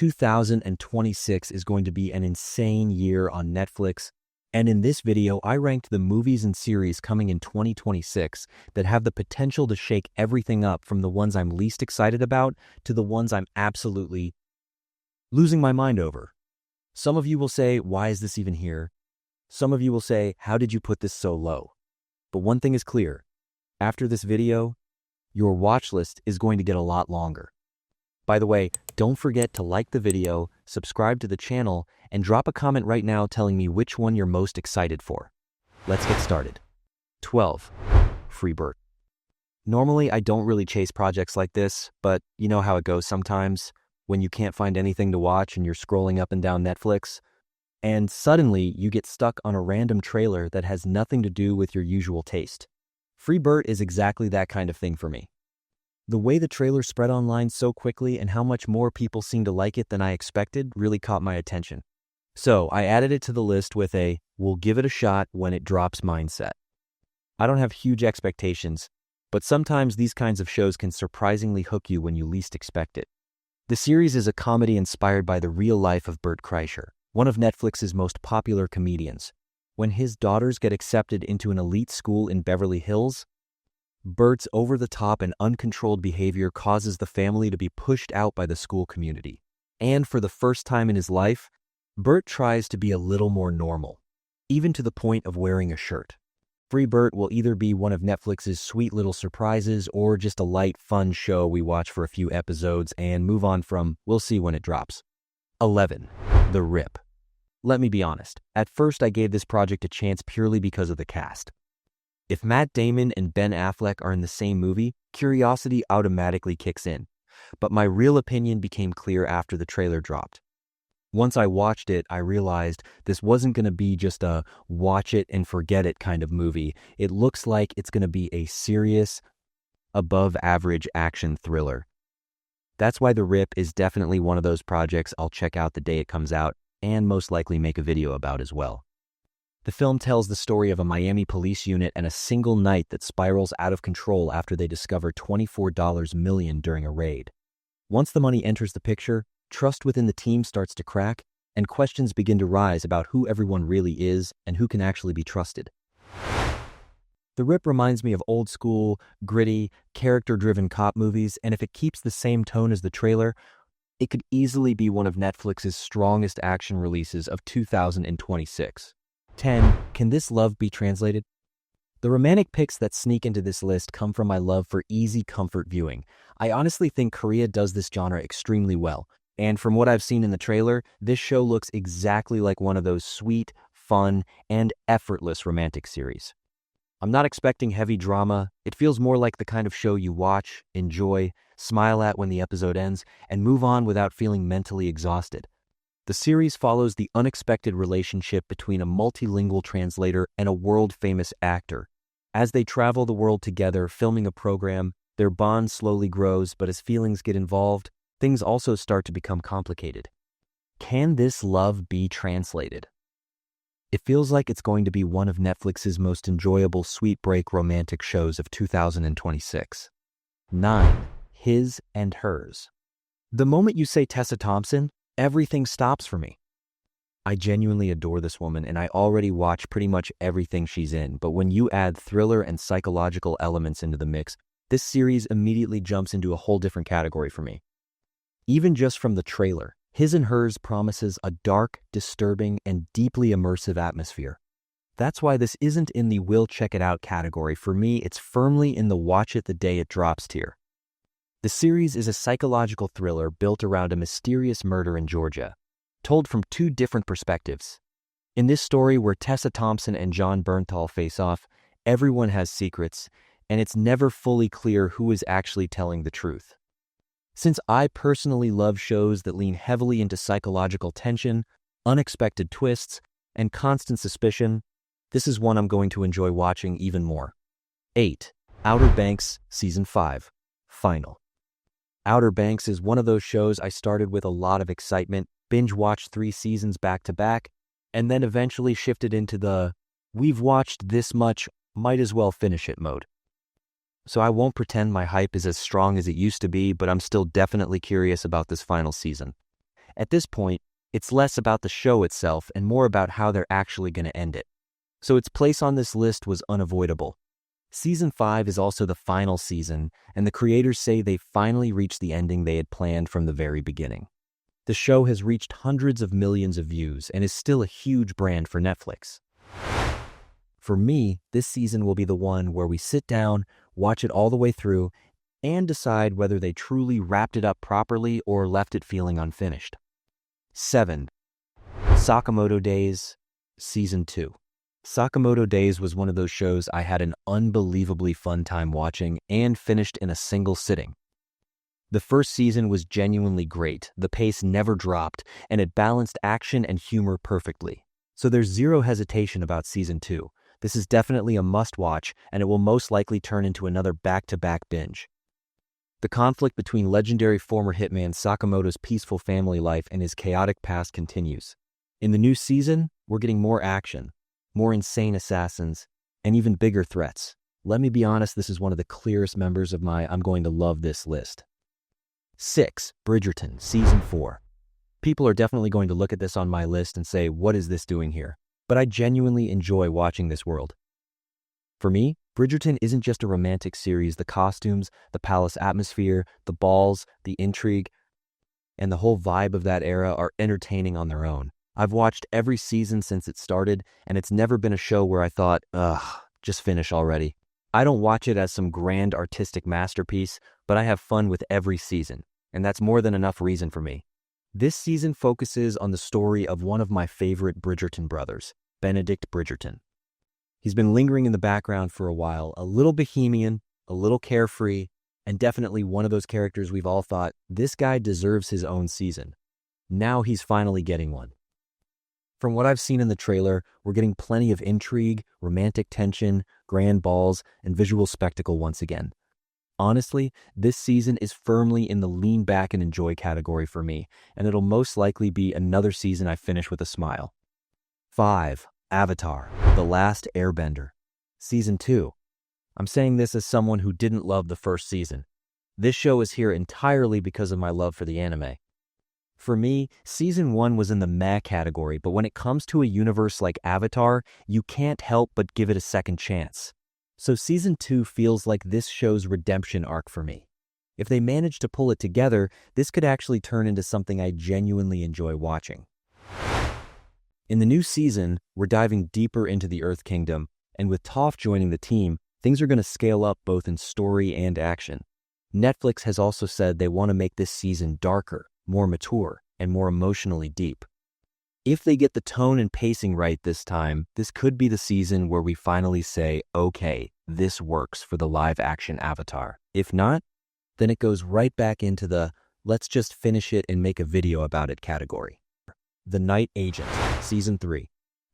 2026 is going to be an insane year on Netflix, and in this video, I ranked the movies and series coming in 2026 that have the potential to shake everything up, from the ones I'm least excited about to the ones I'm absolutely losing my mind over. Some of you will say, why is this even here? Some of you will say, how did you put this so low? But one thing is clear. After this video, your watch list is going to get a lot longer. By the way, don't forget to like the video, subscribe to the channel, and drop a comment right now telling me which one you're most excited for. Let's get started. 12. Free Bert. Normally, I don't really chase projects like this, but you know how it goes sometimes when you can't find anything to watch and you're scrolling up and down Netflix, and suddenly you get stuck on a random trailer that has nothing to do with your usual taste. Free Bert is exactly that kind of thing for me. The way the trailer spread online so quickly and how much more people seem to like it than I expected really caught my attention. So I added it to the list with a "we'll give it a shot when it drops" mindset. I don't have huge expectations, but sometimes these kinds of shows can surprisingly hook you when you least expect it. The series is a comedy inspired by the real life of Bert Kreischer, one of Netflix's most popular comedians. When his daughters get accepted into an elite school in Beverly Hills, Bert's over-the-top and uncontrolled behavior causes the family to be pushed out by the school community. And for the first time in his life, Bert tries to be a little more normal, even to the point of wearing a shirt. Free Bert will either be one of Netflix's sweet little surprises or just a light, fun show we watch for a few episodes and move on from. We'll see when it drops. 11. The Rip. Let me be honest. At first, I gave this project a chance purely because of the cast. If Matt Damon and Ben Affleck are in the same movie, curiosity automatically kicks in. But my real opinion became clear after the trailer dropped. Once I watched it, I realized this wasn't going to be just a watch it and forget it kind of movie. It looks like it's going to be a serious, above-average action thriller. That's why The Rip is definitely one of those projects I'll check out the day it comes out and most likely make a video about as well. The film tells the story of a Miami police unit and a single night that spirals out of control after they discover $24 million during a raid. Once the money enters the picture, trust within the team starts to crack, and questions begin to rise about who everyone really is and who can actually be trusted. The Rip reminds me of old school, gritty, character-driven cop movies, and if it keeps the same tone as the trailer, it could easily be one of Netflix's strongest action releases of 2026. 10. Can this love be translated? The romantic picks that sneak into this list come from my love for easy comfort viewing. I honestly think Korea does this genre extremely well, and from what I've seen in the trailer, this show looks exactly like one of those sweet, fun, and effortless romantic series. I'm not expecting heavy drama. It feels more like the kind of show you watch, enjoy, smile at when the episode ends, and move on without feeling mentally exhausted. The series follows the unexpected relationship between a multilingual translator and a world-famous actor. As they travel the world together filming a program, their bond slowly grows, but as feelings get involved, things also start to become complicated. Can this love be translated? It feels like it's going to be one of Netflix's most enjoyable sweet break romantic shows of 2026. 9. His and Hers. The moment you say Tessa Thompson, everything stops for me. I genuinely adore this woman, and I already watch pretty much everything she's in, but when you add thriller and psychological elements into the mix, this series immediately jumps into a whole different category for me. Even just from the trailer, His and Hers promises a dark, disturbing, and deeply immersive atmosphere. That's why this isn't in the "we'll check it out" category. For me, it's firmly in the watch it the day it drops tier. The series is a psychological thriller built around a mysterious murder in Georgia, told from two different perspectives. In this story where Tessa Thompson and John Bernthal face off, everyone has secrets, and it's never fully clear who is actually telling the truth. Since I personally love shows that lean heavily into psychological tension, unexpected twists, and constant suspicion, this is one I'm going to enjoy watching even more. 8. Outer Banks Season 5. Final. Outer Banks is one of those shows I started with a lot of excitement, binge-watched 3 seasons back-to-back, and then eventually shifted into the "we've watched this much, might as well finish it" mode. So I won't pretend my hype is as strong as it used to be, but I'm still definitely curious about this final season. At this point, it's less about the show itself and more about how they're actually going to end it. So its place on this list was unavoidable. Season 5 is also the final season, and the creators say they finally reached the ending they had planned from the very beginning. The show has reached hundreds of millions of views and is still a huge brand for Netflix. For me, this season will be the one where we sit down, watch it all the way through, and decide whether they truly wrapped it up properly or left it feeling unfinished. 7. Sakamoto Days, Season 2. Sakamoto Days was one of those shows I had an unbelievably fun time watching and finished in a single sitting. The first season was genuinely great, the pace never dropped, and it balanced action and humor perfectly. So there's zero hesitation about Season 2. This is definitely a must-watch, and it will most likely turn into another back-to-back binge. The conflict between legendary former hitman Sakamoto's peaceful family life and his chaotic past continues. In the new season, we're getting more action, more insane assassins, and even bigger threats. Let me be honest, this is one of the clearest members of my I'm going to love this list. 6. Bridgerton, Season 4. People are definitely going to look at this on my list and say, what is this doing here? But I genuinely enjoy watching this world. For me, Bridgerton isn't just a romantic series. The costumes, the palace atmosphere, the balls, the intrigue, and the whole vibe of that era are entertaining on their own. I've watched every season since it started, and it's never been a show where I thought, just finish already. I don't watch it as some grand artistic masterpiece, but I have fun with every season, and that's more than enough reason for me. This season focuses on the story of one of my favorite Bridgerton brothers, Benedict Bridgerton. He's been lingering in the background for a while, a little bohemian, a little carefree, and definitely one of those characters we've all thought, this guy deserves his own season. Now he's finally getting one. From what I've seen in the trailer, we're getting plenty of intrigue, romantic tension, grand balls, and visual spectacle once again. Honestly, this season is firmly in the lean back and enjoy category for me, and it'll most likely be another season I finish with a smile. 5. Avatar, The Last Airbender, Season 2. I'm saying this as someone who didn't love the first season. This show is here entirely because of my love for the anime. For me, Season 1 was in the meh category, but when it comes to a universe like Avatar, you can't help but give it a second chance. So Season 2 feels like this show's redemption arc for me. If they manage to pull it together, this could actually turn into something I genuinely enjoy watching. In the new season, we're diving deeper into the Earth Kingdom, and with Toph joining the team, things are going to scale up both in story and action. Netflix has also said they want to make this season darker, more mature, and more emotionally deep. If they get the tone and pacing right this time, this could be the season where we finally say, okay, this works for the live-action Avatar. If not, then it goes right back into the let's just finish it and make a video about it category. The Night Agent, Season 3.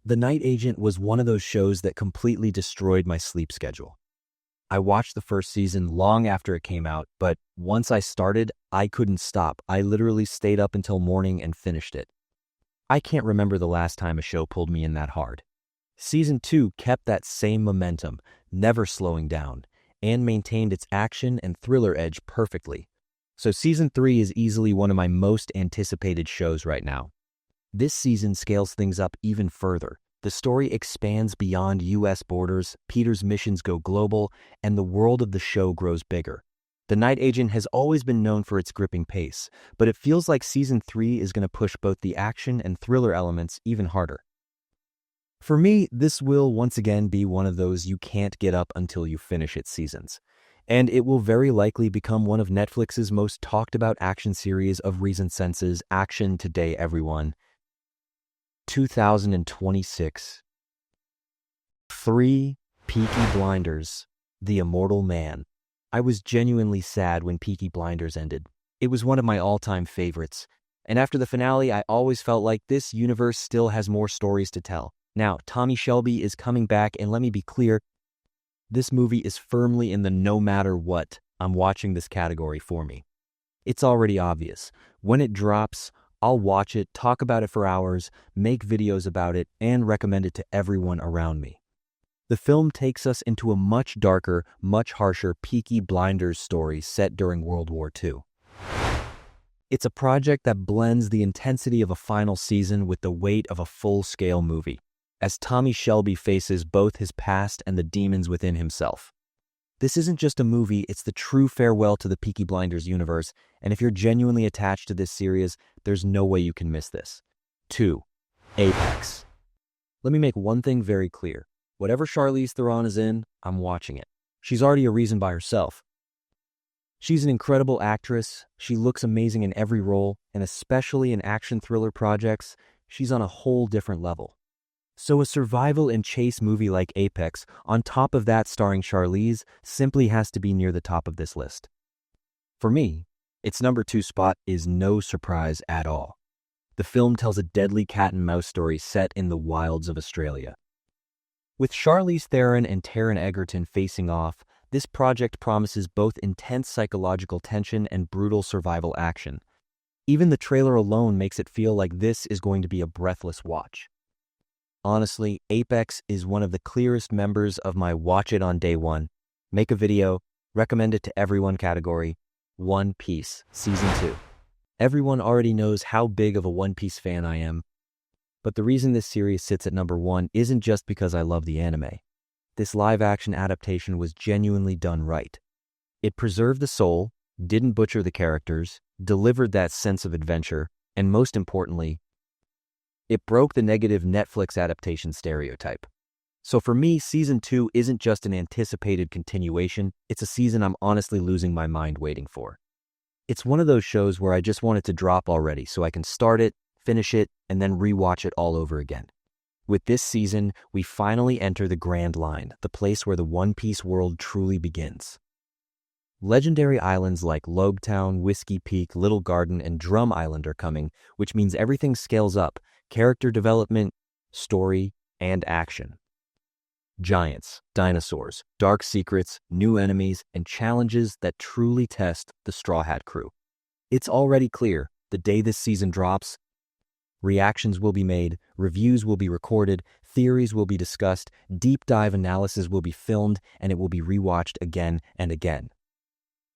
The Night Agent was one of those shows that completely destroyed my sleep schedule. I watched the first season long after it came out, but once I started, I couldn't stop. I literally stayed up until morning and finished it. I can't remember the last time a show pulled me in that hard. Season 2 kept that same momentum, never slowing down, and maintained its action and thriller edge perfectly. So Season 3 is easily one of my most anticipated shows right now. This season scales things up even further. The story expands beyond U.S. borders, Peter's missions go global, and the world of the show grows bigger. The Night Agent has always been known for its gripping pace, but it feels like Season 3 is going to push both the action and thriller elements even harder. For me, this will once again be one of those you can't get up until you finish its seasons. And it will very likely become one of Netflix's most talked about action series of recent senses. Action today, everyone. 2026. 3. Peaky Blinders, The Immortal Man. I was genuinely sad when Peaky Blinders ended. It was one of my all-time favorites. And after the finale, I always felt like this universe still has more stories to tell. Now, Tommy Shelby is coming back, and let me be clear, this movie is firmly in the no matter what, I'm watching this category for me. It's already obvious. When it drops, I'll watch it, talk about it for hours, make videos about it, and recommend it to everyone around me. The film takes us into a much darker, much harsher Peaky Blinders story set during World War II. It's a project that blends the intensity of a final season with the weight of a full-scale movie, as Tommy Shelby faces both his past and the demons within himself. This isn't just a movie, it's the true farewell to the Peaky Blinders universe, and if you're genuinely attached to this series, there's no way you can miss this. 2. Apex. Let me make one thing very clear. Whatever Charlize Theron is in, I'm watching it. She's already a reason by herself. She's an incredible actress, she looks amazing in every role, and especially in action thriller projects, she's on a whole different level. So a survival and chase movie like Apex, on top of that starring Charlize, simply has to be near the top of this list. For me, its number 2 spot is no surprise at all. The film tells a deadly cat-and-mouse story set in the wilds of Australia. With Charlize Theron and Taron Egerton facing off, this project promises both intense psychological tension and brutal survival action. Even the trailer alone makes it feel like this is going to be a breathless watch. Honestly, Apex is one of the clearest members of my watch it on day one, make a video, recommend it to everyone category, One Piece, Season 2. Everyone already knows how big of a One Piece fan I am, but the reason this series sits at number 1 isn't just because I love the anime. This live-action adaptation was genuinely done right. It preserved the soul, didn't butcher the characters, delivered that sense of adventure, and most importantly, it broke the negative Netflix adaptation stereotype. So for me, Season 2 isn't just an anticipated continuation, it's a season I'm honestly losing my mind waiting for. It's one of those shows where I just want it to drop already so I can start it, finish it, and then rewatch it all over again. With this season, we finally enter the Grand Line, the place where the One Piece world truly begins. Legendary islands like Logetown, Whiskey Peak, Little Garden, and Drum Island are coming, which means everything scales up: character development, story, and action. Giants, dinosaurs, dark secrets, new enemies, and challenges that truly test the Straw Hat crew. It's already clear, the day this season drops, reactions will be made, reviews will be recorded, theories will be discussed, deep dive analysis will be filmed, and it will be rewatched again and again.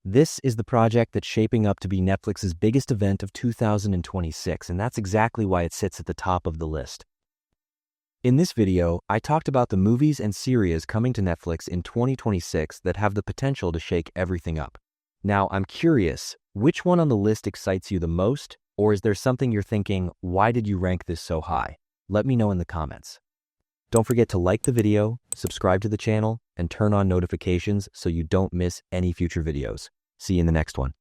This is the project that's shaping up to be Netflix's biggest event of 2026, and that's exactly why it sits at the top of the list. In this video, I talked about the movies and series coming to Netflix in 2026 that have the potential to shake everything up. Now, I'm curious, which one on the list excites you the most, or is there something you're thinking, why did you rank this so high? Let me know in the comments. Don't forget to like the video, subscribe to the channel, and turn on notifications so you don't miss any future videos. See you in the next one.